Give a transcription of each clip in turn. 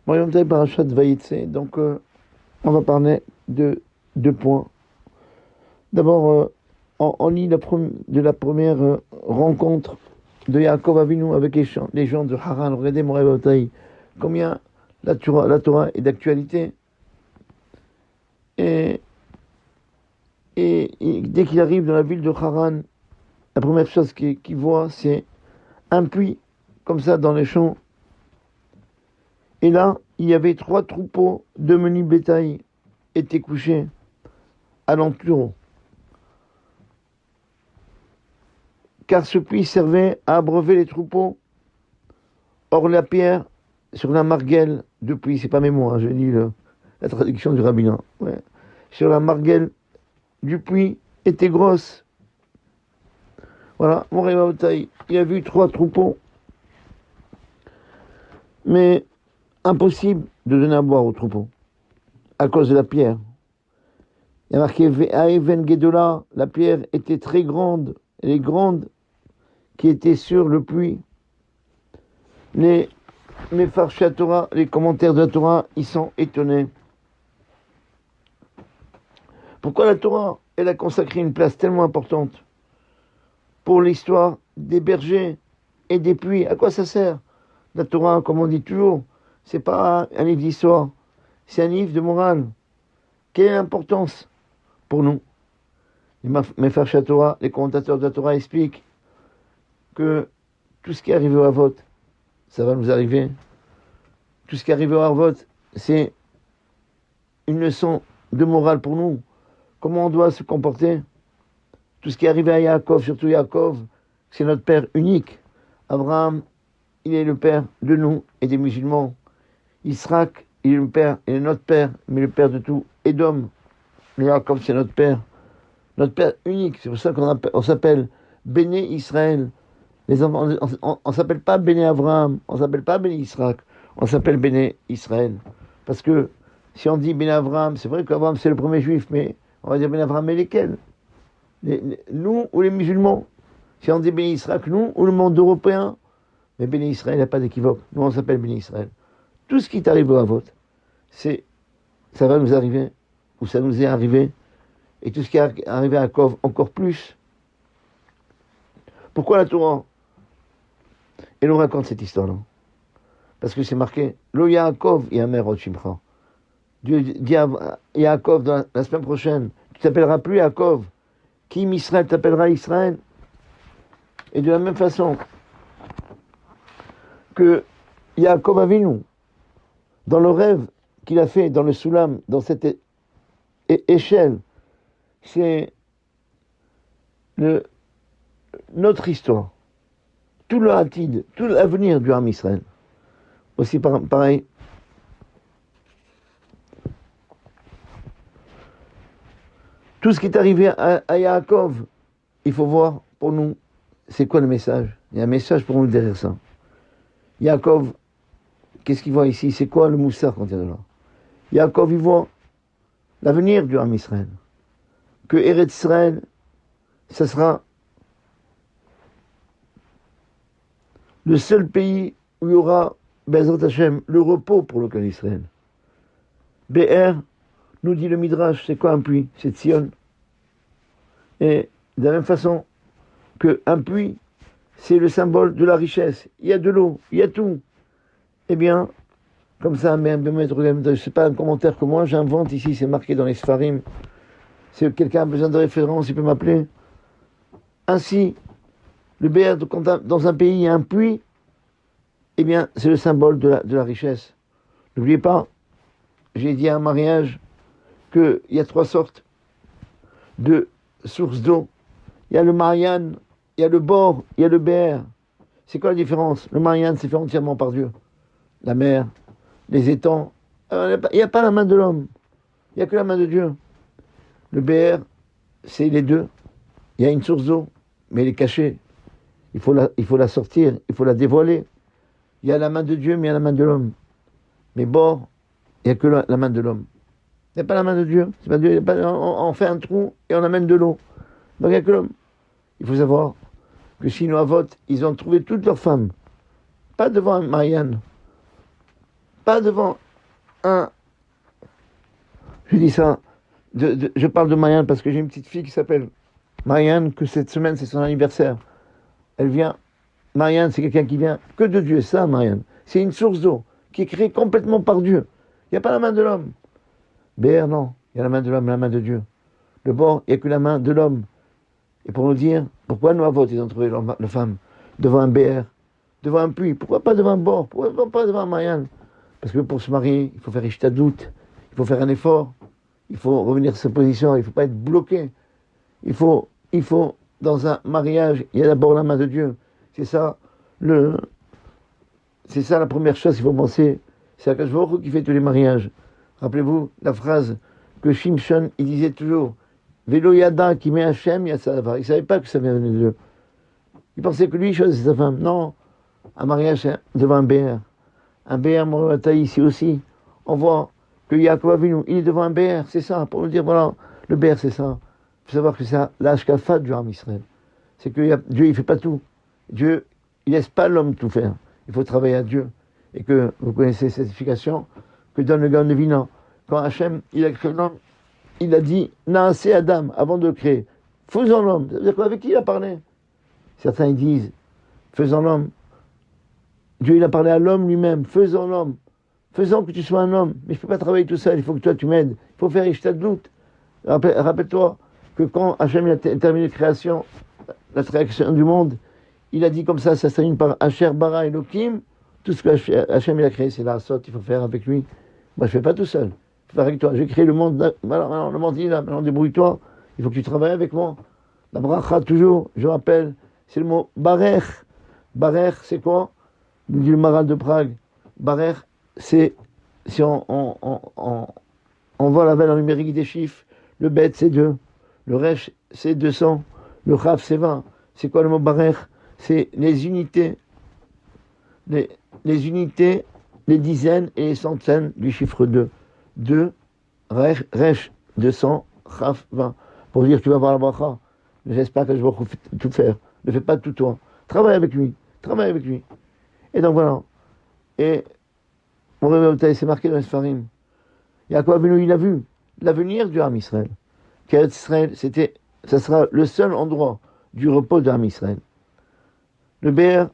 Moyenté Parashat Vaïtse. Donc, on va parler de deux points. D'abord, on lit de la première rencontre de Yaakov Avinu avec les gens de Haran. Regardez mon rêve, combien la Torah est d'actualité. Et, et dès qu'il arrive dans la ville de Haran, la première chose qu'il voit, c'est un puits, comme ça, dans les champs. Et là, il y avait 3 troupeaux de menu bétail étaient couchés alentour. Car ce puits servait à abreuver les troupeaux. Or, la pierre sur la margelle du puits, c'est pas mes mots, hein, je lis la traduction du rabbin. Ouais. Sur la margelle du puits était grosse. Voilà, mon Révaotaï, il a vu 3 troupeaux. Mais impossible de donner à boire aux troupeaux à cause de la pierre. Il y a marqué Ve'aeven Gedola, la pierre était très grande, elle est grande, qui était sur le puits. Les Mefarshei Torah, les commentaires de la Torah, ils sont étonnés. Pourquoi la Torah, elle a consacré une place tellement importante pour l'histoire des bergers et des puits? À quoi ça sert? La Torah, comme on dit toujours, c'est pas un livre d'histoire, c'est un livre de morale. Quelle est l'importance pour nous? Les Mefarshei Torah, les commentateurs de la Torah expliquent que tout ce qui est arrivé au Havot, ça va nous arriver. Tout ce qui est arrivé au Havot, c'est une leçon de morale pour nous. Comment on doit se comporter? Tout ce qui est arrivé à Yaakov, surtout Yaakov, c'est notre père unique. Abraham, il est le père de nous et des musulmans. Israël, il est le père, il est notre père, mais le père de tout. Édom, Yaakov, c'est notre père unique. C'est pour ça qu'on s'appelle Béné Israël. Les enfants, on s'appelle pas Béné Abraham, on s'appelle pas Béné Israël, on s'appelle Béné Israël. Parce que si on dit Béné Abraham, c'est vrai qu'Abraham c'est le premier juif, mais on va dire Béné Abraham, mais lesquels? Nous ou les musulmans? Si on dit Béné Israël, nous ou le monde européen? Mais Béné Israël, il n'y a pas d'équivoque. Nous on s'appelle Béné Israël. Tout ce qui t'arrive au Havot, ça va nous arriver, ou ça nous est arrivé, et tout ce qui est arrivé à Yaakov, encore plus. Pourquoi la Torah et nous raconte cette histoire-là? Parce que c'est marqué, Lo Yaakov Yamer Od Shimcha. Dieu dit à Yaakov dans la semaine prochaine, tu t'appelleras plus Yaakov, Kim Israël t'appellera Israël. Et de la même façon que Yaakov Avinu, dans le rêve qu'il a fait dans le Soulam, dans cette échelle, c'est notre histoire. Tout le hatid, tout l'avenir du Ham Israël. Aussi pareil. Tout ce qui est arrivé à Yaakov, il faut voir pour nous, c'est quoi le message? Il y a un message pour nous derrière ça. Yaakov, qu'est-ce qu'il voit ici? C'est quoi le moussard quand il est là? Yaakov, il voit l'avenir du Ham Israël. Que Eretz Israël, ça sera le seul pays où il y aura, Bezrat Hashem, le repos pour le clan d'Israël. BR, nous dit le Midrash, c'est quoi un puits? C'est Tzion. Et de la même façon qu'un puits, c'est le symbole de la richesse. Il y a de l'eau, il y a tout. Eh bien, comme ça, c'est pas un commentaire que moi j'invente ici, c'est marqué dans les Sfarim. Si quelqu'un a besoin de référence, il peut m'appeler. Ainsi, le BR, dans un pays, il y a un puits, eh bien, c'est le symbole de la richesse. N'oubliez pas, j'ai dit à un mariage qu'il y a 3 sortes de sources d'eau. Il y a le Marianne, il y a le bord, il y a le BR. C'est quoi la différence? Le Marianne, c'est fait entièrement par Dieu. La mer, les étangs. Il n'y a pas la main de l'homme. Il n'y a que la main de Dieu. Le BR, c'est les deux. Il y a une source d'eau, mais elle est cachée. Il faut la sortir, il faut la dévoiler. Il y a la main de Dieu, mais il y a la main de l'homme. Mais bord, il n'y a que la main de l'homme. Il n'y a pas la main de Dieu. C'est pas Dieu, on fait un trou et on amène de l'eau. Donc il n'y a que l'homme. Il faut savoir que si nos Havot, ils ont trouvé toutes leurs femmes, pas devant Marianne, pas devant un... Je dis ça, je parle de Marianne parce que j'ai une petite fille qui s'appelle Marianne, que cette semaine c'est son anniversaire. Elle vient, Marianne c'est quelqu'un qui vient que de Dieu, ça Marianne. C'est une source d'eau qui est créée complètement par Dieu. Il n'y a pas la main de l'homme. BR non, il y a la main de l'homme, la main de Dieu. Le bord, il n'y a que la main de l'homme. Et pour nous dire, pourquoi nous avons ils ont trouvé la femme devant un BR, devant un puits, pourquoi pas devant un bord, pourquoi pas devant un Marianne? Parce que pour se marier, il faut faire ishtadout, il faut faire un effort, il faut revenir à sa position, il ne faut pas être bloqué. Il faut, dans un mariage, il y a d'abord la main de Dieu. C'est ça la première chose qu'il faut penser. C'est Akash Baruch Hu qui fait tous les mariages. Rappelez-vous la phrase que Shimshon, il disait toujours, Velo Yada qui met Hachem, Yassava. Il ne savait pas que ça venait de Dieu. Il pensait que lui, il choisissait sa femme. Non, un mariage, c'est devant un BR. Un BR, Moravata, ici aussi. On voit que Yaakov Avinu, il est devant un BR, c'est ça, pour nous dire, voilà, le BR, c'est ça. Il faut savoir que c'est l'Ashkafa du Ham Israël. C'est que Dieu, il ne fait pas tout. Dieu, il ne laisse pas l'homme tout faire. Il faut travailler à Dieu. Et que vous connaissez cette explication que donne le Gaon de Vilna. Quand Hachem, il a créé l'homme, il a dit, Naase Adam, avant de le créer. Faisons l'homme. Ça veut dire quoi? Avec qui il a parlé? Certains ils disent, faisons l'homme. Dieu, il a parlé à l'homme lui-même. Faisons l'homme. Faisons que tu sois un homme. Mais je ne peux pas travailler tout seul. Il faut que toi, tu m'aides. Il faut faire Ishtadlout. Rappelle-toi que quand Hachem a terminé la création du monde, il a dit comme ça se termine par Asher Bara Elohim. Tout ce que Hachem il a créé, c'est la sorte, il faut faire avec lui. Moi, je ne fais pas tout seul. Je fais avec toi. J'ai créé le monde. Voilà, le monde il est là. Maintenant, débrouille-toi. Il faut que tu travailles avec moi. La bracha, toujours, je rappelle, c'est le mot Barech. Barech, c'est quoi? Nous dit le Maral de Prague. Barech, c'est, si on voit la valeur numérique des chiffres, le Bet, c'est 2. Le Resh, c'est 200. Le Chaf, c'est 20. C'est quoi le mot Barech? C'est les unités. Les unités, les dizaines et les centaines du chiffre 2. 2, Resh, 200, Chaf, 20. Pour dire que tu vas voir la bracha. Ne laisse pas que je vais tout faire. Ne fais pas tout toi. Travaille avec lui. Travaille avec lui. Et donc voilà. Et mon réveil, c'est marqué dans les Sfarim. Yaakov Avinu, il a vu l'avenir du Ham Israël. Qu'Eretz Israël, ça sera le seul endroit du repos de Ham Israël. Le BR,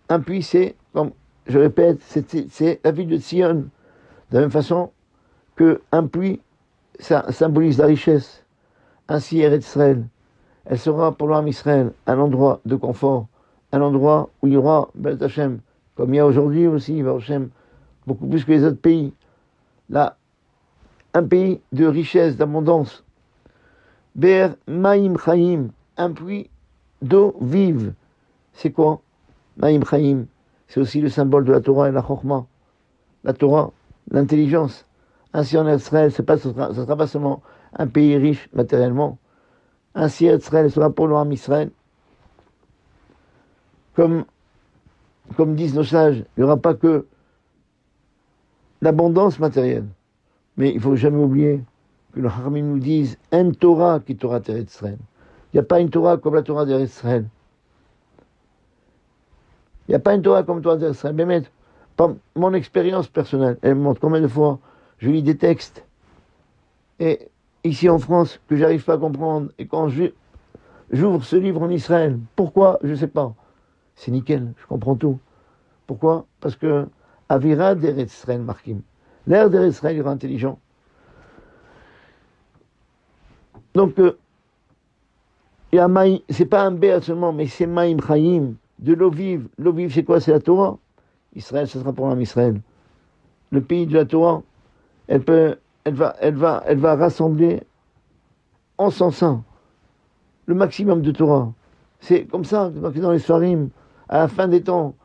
un puits, c'est, comme je répète, c'est la ville de Sion. De la même façon qu'un puits, ça symbolise la richesse. Ainsi, Eretz Israël, elle sera pour le Ham Israël un endroit de confort, un endroit où il y aura Beth Hashem, comme il y a aujourd'hui aussi, Beth Hashem, beaucoup plus que les autres pays. Là, un pays de richesse, d'abondance. Ber Maïm Chaim, un puits d'eau vive. C'est quoi? Maïm Chaim, c'est aussi le symbole de la Torah et la Chokhmah. La Torah, l'intelligence. Ainsi en Israël, ce ne sera pas seulement un pays riche matériellement. Ainsi Israël sera pour le Ham Israël. Comme disent nos sages, il n'y aura pas que l'abondance matérielle. Mais il ne faut jamais oublier que le Haramim nous disent un Torah qui Torah d'Eretz Israël. Il n'y a pas une Torah comme la Torah d'Eretz Israël. Il n'y a pas une Torah comme la Torah d'Eretz Israël. Mais par mon expérience personnelle, elle me montre combien de fois je lis des textes et ici en France que j'arrive pas à comprendre, et quand j'ouvre ce livre en Israël, pourquoi? Je ne sais pas. C'est nickel, je comprends tout. Pourquoi? Parce que Avira d'Eretz Israël Markim. L'air d'Eretz Israël il est intelligent. Donc, c'est pas un béat seulement, mais c'est Maïm Chaim, de l'eau vive. L'eau vive, c'est quoi? C'est la Torah. Israël, ce sera pour l'homme Israël. Le pays de la Torah, elle va rassembler en son sein le maximum de Torah. C'est comme ça, marqué dans les Sfarim. À la fin des temps,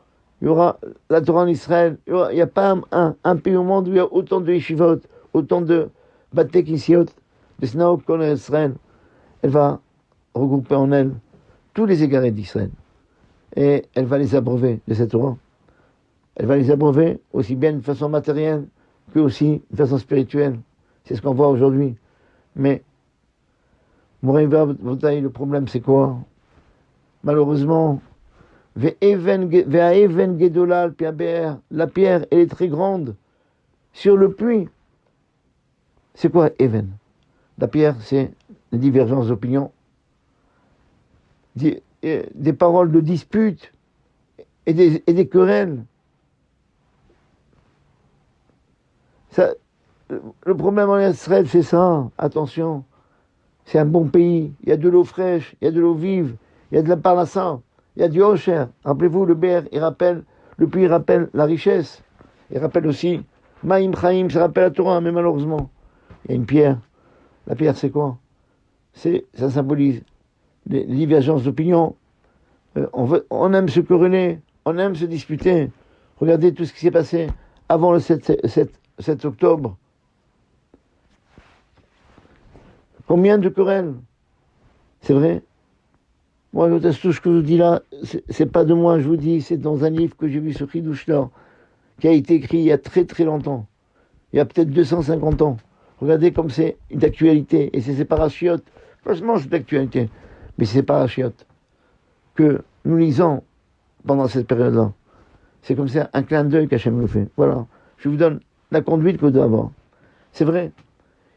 il y aura la Torah en Israël. Il n'y a pas un pays au monde où il y a autant de yeshivot, autant de batek issiot, de snaok qu'on a en Israël. Elle va regrouper en elle tous les égarés d'Israël. Et elle va les abreuver de cette Torah. Elle va les abreuver aussi bien de façon matérielle que aussi de façon spirituelle. C'est ce qu'on voit aujourd'hui. Mais, le problème c'est quoi? Malheureusement, la pierre, elle est très grande. sur le puits. C'est quoi Even? La pierre, c'est des divergences d'opinion, des paroles de dispute et des querelles. Ça, le problème en Israël, c'est ça. Attention, c'est un bon pays. Il y a de l'eau fraîche, il y a de l'eau vive, il y a de la parnassa, il y a du Osher. Rappelez-vous, le puits rappelle la richesse. Il rappelle aussi Maïm Chaim, ça rappelle la Torah, mais malheureusement, il y a une pierre. La pierre, c'est quoi? Ça symbolise les divergences d'opinion. On aime se quereller, on aime se disputer. Regardez tout ce qui s'est passé avant le 7 octobre. Combien de querelles? C'est vrai? Moi, tout ce que je vous dis là, c'est pas de moi, je vous dis, c'est dans un livre que j'ai vu sur Hidushtar, qui a été écrit il y a très très longtemps. Il y a peut-être 250 ans. Regardez comme c'est d'actualité. Et c'est ces parachiotes. Franchement, c'est d'actualité. Mais c'est ces parachiotes que nous lisons pendant cette période-là. C'est comme ça un clin d'œil qu'Hachem nous fait. Voilà. Je vous donne la conduite que vous devez avoir. C'est vrai.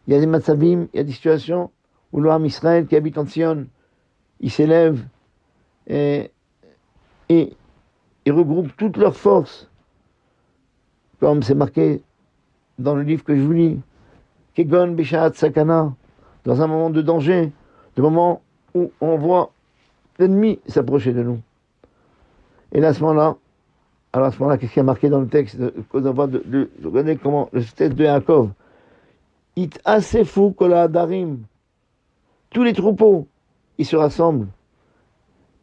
Il y a des matzavim, il y a des situations où l'Oam Israël qui habite en Sion, il s'élève et il regroupe toutes leurs forces. Comme c'est marqué dans le livre que je vous lis. Kegon Bishat Sakana, dans un moment de danger, de moment où on voit l'ennemi s'approcher de nous. Et là, à ce moment-là, qu'est-ce qui a marqué dans le texte regardez comment le texte de Yaakov. It asefu kol hadarim. Tous les troupeaux, ils se rassemblent.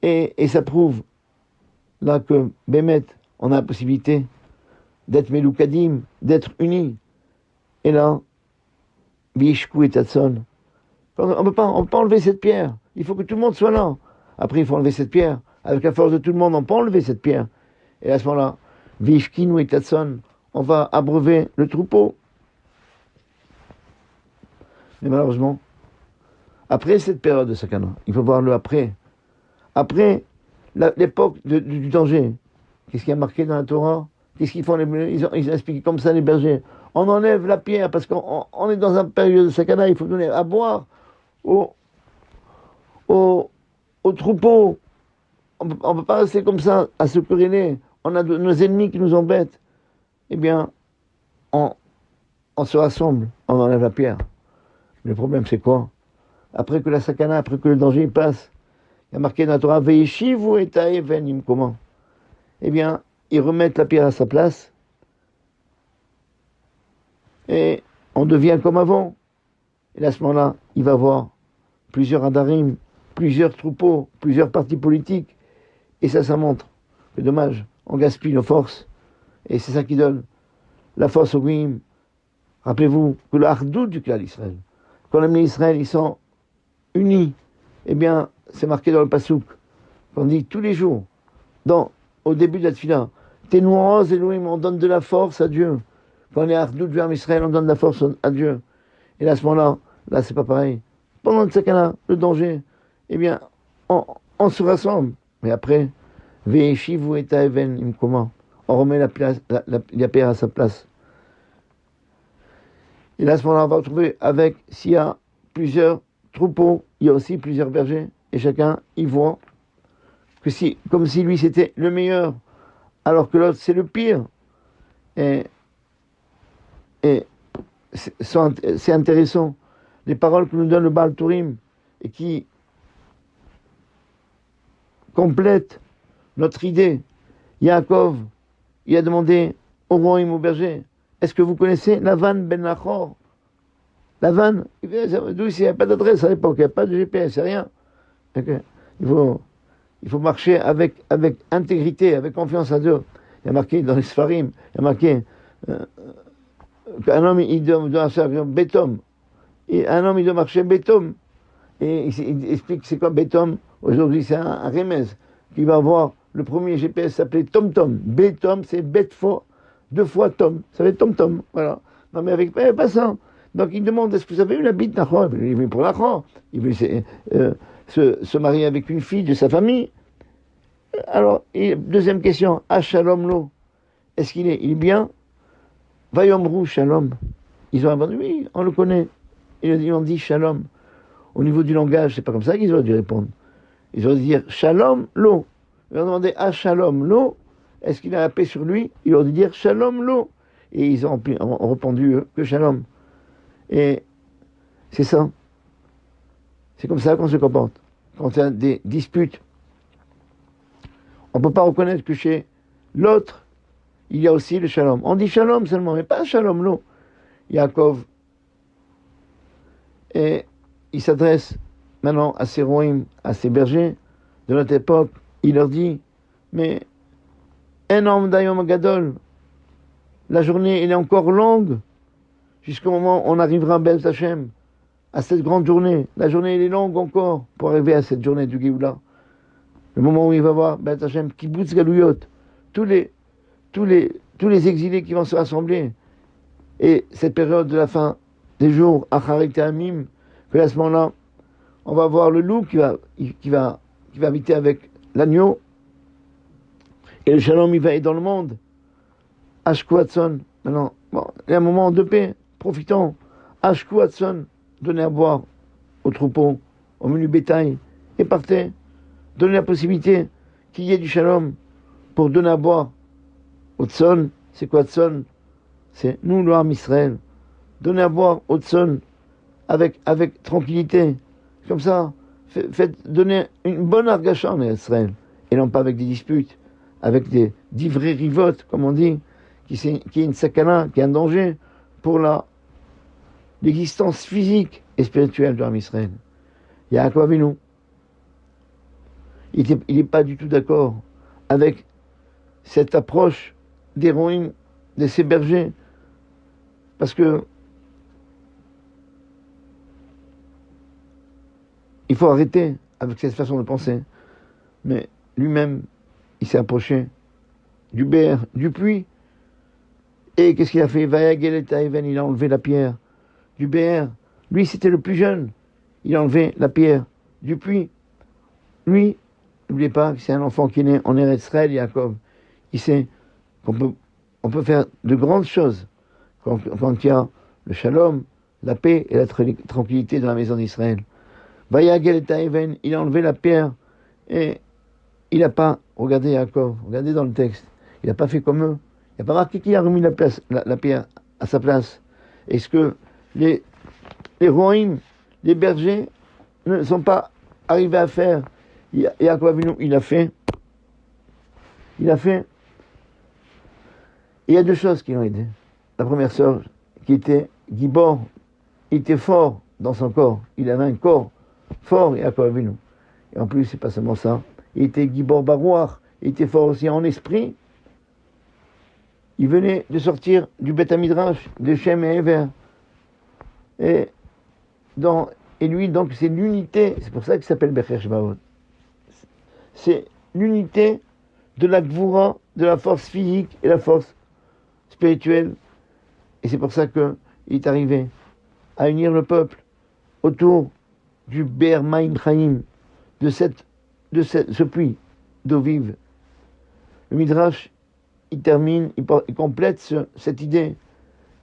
Et ça prouve là que Bémet, on a la possibilité d'être meloukadim, d'être unis. Et là, Vishku et Tatson. On peut pas enlever cette pierre. Il faut que tout le monde soit là. Après, il faut enlever cette pierre. Avec la force de tout le monde, on peut enlever cette pierre. Et à ce moment-là, Vishkinu et Tatson, on va abreuver le troupeau. Mais malheureusement, après cette période de Sakana, il faut voir le après. Après l'époque du danger, qu'est-ce qui a marqué dans la Torah? Qu'est-ce qu'ils font? Ils expliquent comme ça les bergers. On enlève la pierre parce qu'on est dans une période de Sakana, il faut donner à boire aux troupeaux. On ne peut pas rester comme ça à se quereller. On a nos ennemis qui nous embêtent. Eh bien, on se rassemble, on enlève la pierre. Le problème, c'est quoi? Après que la sakana, après que le danger passe, il y a marqué dans la Torah, Veishivu et Taeven, comment? Eh bien, ils remettent la pierre à sa place et on devient comme avant. Et à ce moment-là, il va y avoir plusieurs adarim, plusieurs troupeaux, plusieurs partis politiques. Et ça montre que dommage, on gaspille nos forces. Et c'est ça qui donne la force au Goïm. Rappelez-vous que le hardout du clan d'Israël, quand les Israël, ils sont unis, eh bien, c'est marqué dans le Passouk, qu'on dit tous les jours, au début de la tefila, Tenouaz Elohim, on donne de la force à Dieu. Quand on est hardout du Israël, on donne de la force à Dieu. Et là, à ce moment-là, là, c'est pas pareil. Pendant le sakana, le danger, eh bien, on se rassemble. Mais après, Ve'eshivu et Taeven, comment? On remet la pierre à sa place. Et là, à ce moment-là, on va retrouver avec, s'il y a plusieurs troupeaux, il y a aussi plusieurs bergers, et chacun, il voit que comme si lui c'était le meilleur, alors que l'autre c'est le pire. Et c'est intéressant, les paroles que nous donne le Baal Turim, et qui complètent notre idée. Yaakov, il a demandé au roi et au berger, est-ce que vous connaissez Lavan ben Nachor? Lavan, d'où il n'y a pas d'adresse à l'époque, il n'y a pas de GPS, c'est rien. Okay. Il faut marcher avec intégrité, avec confiance à Dieu. Il y a marqué dans les Sfarim, il y a marqué qu'un homme il doit faire bétom. Et un homme il doit marcher bétom. Et il explique c'est quoi bétom. Aujourd'hui c'est un remez qui va avoir le premier GPS s'appelait Tom Tom. Bétom c'est bête fois, 2 fois Tom. Ça va être Tom Tom. Voilà. Non mais avec pas ça. Donc il demande est-ce que vous avez eu la bite Nachor? Il veut pour Nachor. Il veut se marier avec une fille de sa famille. Alors, deuxième question, Shalom Lo, est-ce qu'il est bien? Vayomru Shalom. Ils ont répondu, oui, on le connaît. Ils ont dit Shalom. Au niveau du langage, c'est pas comme ça qu'ils auraient dû répondre. Ils auraient dû dire Shalom lo. Ils ont demandé à Shalom lo. Est-ce qu'il a la paix sur lui? Ils auraient dû dire Shalom lo. Et ils ont répondu que Shalom. Et c'est ça. C'est comme ça qu'on se comporte. Quand il y a des disputes, on ne peut pas reconnaître que chez l'autre, il y a aussi le Shalom. On dit Shalom seulement, mais pas Shalom lo. Yaakov. Et il s'adresse maintenant à ses roïm, à ses bergers de notre époque. Il leur dit, mais énorme d'ayom gadol, la journée elle est encore longue, jusqu'au moment où on arrivera à Bel Hashem, à cette grande journée. La journée elle est longue encore pour arriver à cette journée du Géoula. Le moment où il va voir Bel Hashem, Kibbutz Galouyot, tous les exilés qui vont se rassembler. Et cette période de la fin des jours, Acharit Amim, que à ce moment-là, on va voir le loup qui va habiter avec l'agneau. Et le shalom, il va être dans le monde. Ashkuatson. Maintenant, bon, il y a un moment de paix. Profitons. Ashkuatson. Donnez à boire aux troupeaux, au menu bétail. Et partez. Donnez la possibilité qu'il y ait du shalom pour donner à boire au tson. C'est quoi tson? C'est nous, le Ham Israël. Donnez à boire au tson avec tranquillité. Comme ça, faites donner une bonne argacha en Israël. Et non pas avec des disputes, avec des vrais rivotes, comme on dit, qui est une sakana, qui est un danger pour l'existence physique et spirituelle de Ham Israël. Yaakov Avinu, il n'est pas du tout d'accord avec cette approche d'héroïne de ces bergers, parce que il faut arrêter avec cette façon de penser. Mais lui-même, il s'est approché du Bér, du puits. Et qu'est-ce qu'il a fait? Il a enlevé la pierre du Bér. Lui, c'était le plus jeune. Il a enlevé la pierre du puits. Lui, n'oubliez pas que c'est un enfant qui est né en Eretz Israël, Yaakov. Il sait qu'on peut faire de grandes choses quand il y a le shalom, la paix et la tranquillité dans la maison d'Israël. Il a enlevé la pierre et il n'a pas, regardez Yaakov, regardez dans le texte, il n'a pas fait comme eux. Il n'a pas marqué qu'il a remis la pierre à sa place. Est-ce que les roïm, les bergers, ne sont pas arrivés à faire? Yaakov Avinu, il a fait. Et il y a deux choses qui l'ont aidé. La première chose, qui était Gibor, il était fort dans son corps. Il avait un corps fort, Yaakov Avinu. Et en plus, c'est pas seulement ça. Il était Gibor Barouach, il était fort aussi en esprit. Il venait de sortir du Beth Midrash, de Shem et Ever. Et lui, donc, c'est l'unité, c'est pour ça qu'il s'appelle Becher Shbaot. C'est l'unité de la Gvura, de la force physique et la force spirituelle. Et c'est pour ça qu'il est arrivé à unir le peuple autour du Ber Maim Chaim, de ce puits d'eau vive. Le Midrash, il termine, il complète cette idée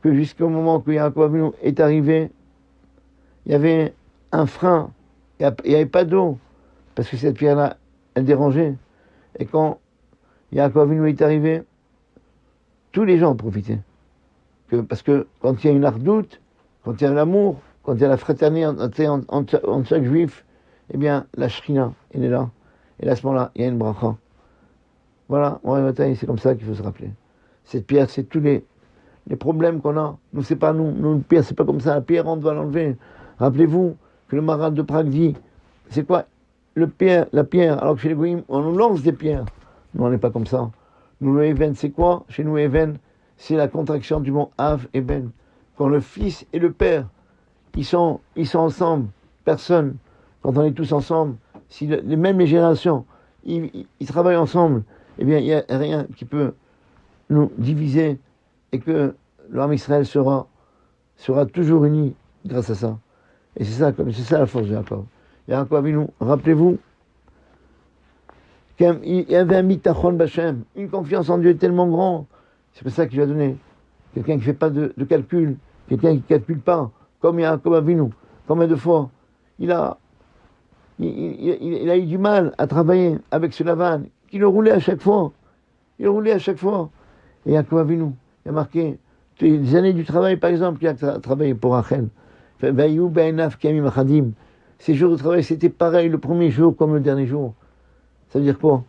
que jusqu'au moment que Yaakov Avinu est arrivé, il y avait un frein, il n'y avait pas d'eau, parce que cette pierre-là, elle dérangeait. Et quand Yaakov Avinu est arrivé, tous les gens ont profité. Parce que quand il y a une ardoute, quand il y a l'amour, quand il y a la fraternité entre chaque juif, eh bien, la shrina, elle est là. Et à ce moment-là, il y a une bracha. Voilà, c'est comme ça qu'il faut se rappeler. Cette pierre, c'est tous les problèmes qu'on a. Nous, c'est pas nous. Nous, une pierre, c'est pas comme ça. La pierre, on doit l'enlever. Rappelez-vous que le marat de Prague dit, c'est quoi la pierre, alors que chez les Goïms, on nous lance des pierres. Nous, on n'est pas comme ça. Nous, le Even, c'est quoi? Chez nous, Even, c'est la contraction du mot Av et Ben. Quand le fils et le père, ils sont ensemble, personne, quand on est tous ensemble, si même les générations, ils travaillent ensemble, eh bien, il n'y a rien qui peut nous diviser et que l'homme Israël sera toujours uni grâce à ça. Et c'est ça la force de Yaakov. Yaakov Avinu, rappelez-vous, qu'il y avait un mitachon b'Hashem, une confiance en Dieu tellement grand. C'est pour ça qu'il lui a donné quelqu'un qui ne fait pas de calcul, quelqu'un qui ne calcule pas, comme Avinu, combien de fois il a eu du mal à travailler avec ce Lavan, qui le roulait à chaque fois. Il roulait à chaque fois. Et Yaakov Avinu, il a marqué les années du travail, par exemple, il a travaillé pour Rachel. Ces jours de travail, c'était pareil le premier jour comme le dernier jour. Ça veut dire quoi?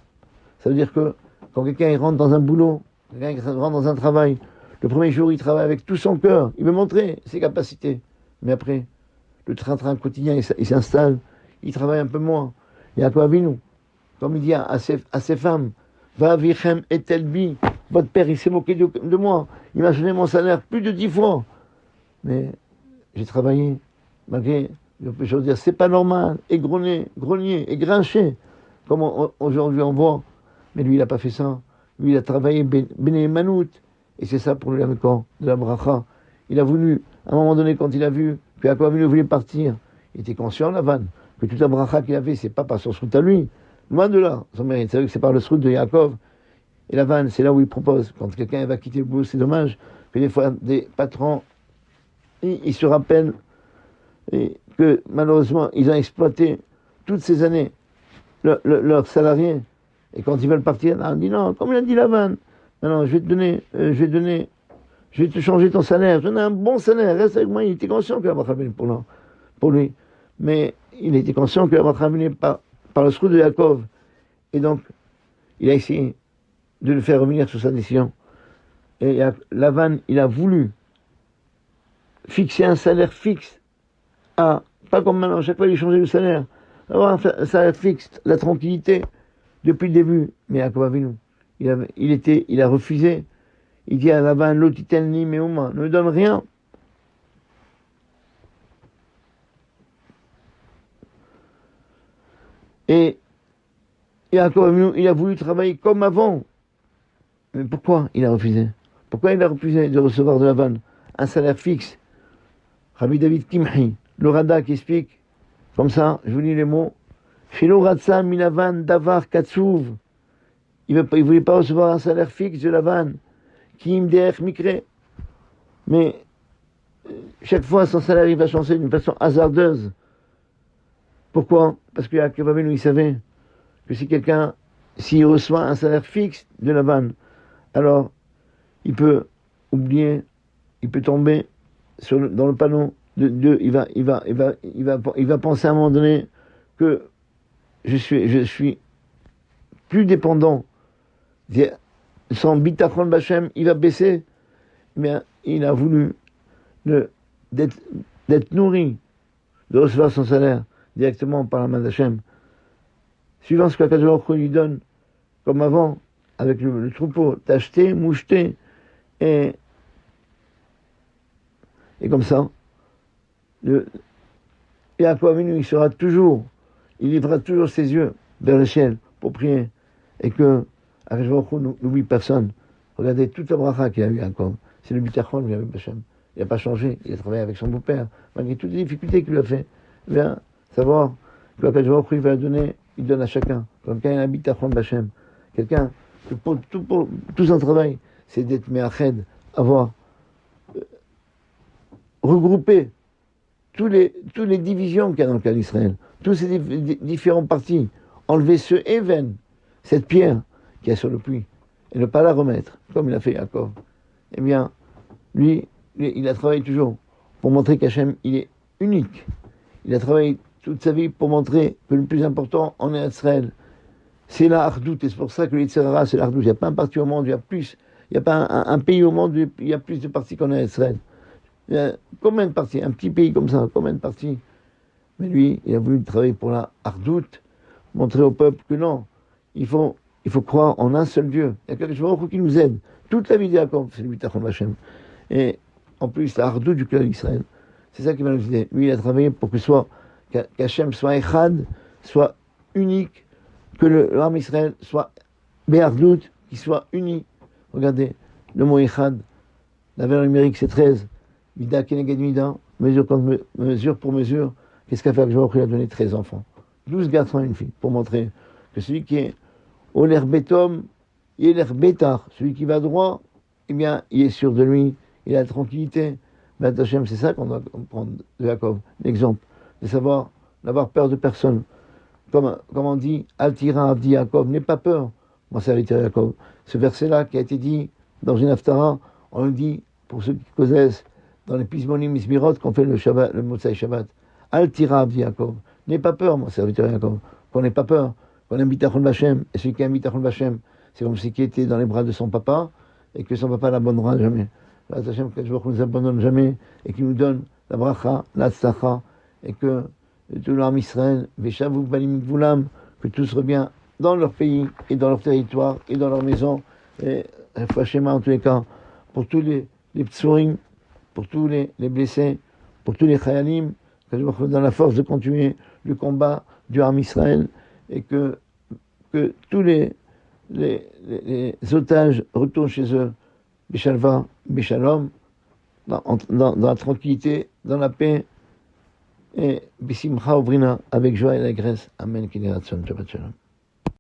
Ça veut dire que quand quelqu'un il rentre dans un boulot, quelqu'un qui rentre dans un travail, le premier jour, il travaille avec tout son cœur. Il veut montrer ses capacités. Mais après, le train-train quotidien, il s'installe. Il travaille un peu moins. Yaakov Avinu, comme il dit à ses femmes, va vichem et telbi, votre père, il s'est moqué de moi. Il m'a donné mon salaire plus de 10 fois. Mais j'ai travaillé, malgré, je veux dire, c'est pas normal, et grogné, et grinché, comme aujourd'hui on voit. Mais lui, il n'a pas fait ça. Lui, il a travaillé Béné Manout. Et c'est ça pour lui, avec quoi? De la bracha. Il a voulu, à un moment donné, quand il a vu que Yaakov Avinu voulait partir, il était conscient, Lavan, que toute la bracha qu'il avait, c'est pas par son srout à lui. Loin de là, son mérite. C'est vrai que c'est par le srout de Yaakov. Et Lavan, c'est là où il propose. Quand quelqu'un va quitter le boulot, c'est dommage que des fois, des patrons, ils se rappellent que malheureusement, ils ont exploité toutes ces années leurs salariés. Et quand ils veulent partir, on dit non, comme il a dit Lavan, non, je vais te changer ton salaire, je donne un bon salaire, reste avec moi. Il était conscient que la bracha venait pour lui. Mais il était conscient que la bracha venait par le srout de Yaakov. Et donc, il a essayé de le faire revenir sur sa décision. Et Lavan, il a voulu fixer un salaire fixe pas comme maintenant, chaque fois il changeait le salaire, avoir un salaire fixe, la tranquillité, depuis le début. Mais Yaakov Avinu, il a refusé. Il dit à Lavan, l'otitelni meuma, ne me donne rien. Et Yaakov Avinu, il a voulu travailler comme avant. Mais pourquoi il a refusé? Pourquoi il a refusé de recevoir de Lavan un salaire fixe? Rabbi David Kimhi, le Rada qui explique, comme ça, je vous lis les mots, Shelo Ratsa Milavan Davar Katsuv. Il ne voulait pas recevoir un salaire fixe de Lavan, Kim Derech Mikre. Mais chaque fois, son salaire il va changer d'une façon hasardeuse. Pourquoi? Parce que Yaakov Avinu, il savait que si quelqu'un, s'il reçoit un salaire fixe de Lavan, alors il peut oublier, il peut tomber dans le panneau il va penser à un moment donné que je suis plus dépendant. Son bitachon bachem, il va baisser. Mais il a voulu d'être nourri, de recevoir son salaire directement par la main d'Hachem. Suivant ce qu'Akadosh Baruch Hu lui donne, comme avant, avec le troupeau, t'acheter, moucheter, et comme ça, Yaakov Avinu, il lèvera toujours ses yeux vers le ciel pour prier, et que Akadosh Baruch Hu n'oublie personne. Regardez toute la bracha qu'il a eu Yaakov, c'est le bitachon lui avec Hachem. Il n'a pas changé, il a travaillé avec son beau-père, malgré toutes les difficultés qu'il a fait. Il vient savoir que Akadosh Baruch Hu va donner, il donne à chacun. Comme quand il y a un bitachon Hachem, quelqu'un que pour tout son travail, c'est d'être me'ached, avoir regroupé tous les divisions qu'il y a dans le cas d'Israël, tous ces différents partis, enlever ce even, cette pierre qui est sur le puits, et ne pas la remettre, comme il a fait Yaakov. Eh bien, lui, il a travaillé toujours pour montrer qu'Hachem, il est unique. Il a travaillé toute sa vie pour montrer que le plus important en Israël, c'est la hardout, et c'est pour ça que l'Yitzhara, c'est la hardout. Il n'y a pas un parti au monde, il n'y a pas un pays au monde où il y a plus de partis qu'en Israël. Il y a combien de partis? Un petit pays comme ça, combien de partis? Mais lui, il a voulu travailler pour la hardout, montrer au peuple que non, il faut croire en un seul Dieu. Il y a quelque chose qui nous aide. Toute la vie de Yaakov, c'est le bitachon Hachem. Et en plus, la hardout du clan d'Israël. C'est ça qui va nous aider. Lui, il a travaillé pour qu'Hachem soit echad, soit unique, que l'âme Israël soit béhardout, qu'il soit uni. Regardez, le mot echad, la valeur numérique c'est 13. Mida keneged mida, mesure pour mesure. Qu'est-ce qu'a fait Akadosh Baruch Hu? Il a donné 13 enfants. 12 garçons et une fille, pour montrer que celui qui est Oler Betom, Yeler Betar, celui qui va droit, eh bien, il est sûr de lui, il a la tranquillité. Ben, Hachem, c'est ça qu'on doit prendre de Jacob, l'exemple, de savoir n'avoir peur de personne. Comme on dit, Altira Avdi Jacob, n'aie pas peur, mon serviteur Jacob. Ce verset-là qui a été dit dans une Haftara, on le dit, pour ceux qui connaissent, dans les Pismonim Ismirot, qu'on fait le Shabbat, le Motsai Shabbat. Altira Avdi Jacob, n'aie pas peur, mon serviteur Jacob, qu'on n'ait pas peur, qu'on aime Bitachon Bachem, et celui qui aime Bitachon Bachem, c'est comme celui qui était dans les bras de son papa, et que son papa l'abandonnera jamais. Hachem, que je ne nous abandonne jamais, et qui nous donne la bracha, la tzlacha, et que tout l'âme Israël, Veshavu Balim Gvulam, que tous reviennent dans leur pays, et dans leur territoire, et dans leur maison, et Hachem, en tous les cas, pour tous les ptsurim, pour tous les blessés, pour tous les chayalim, que je me dans la force de continuer le combat du Ham Israël, et que tous les otages retournent chez eux, Bishalva, Bishalom, dans la tranquillité, dans la paix, et Bissimcha Ovrina, avec joie et allégresse. Amen. Shabbat Shalom.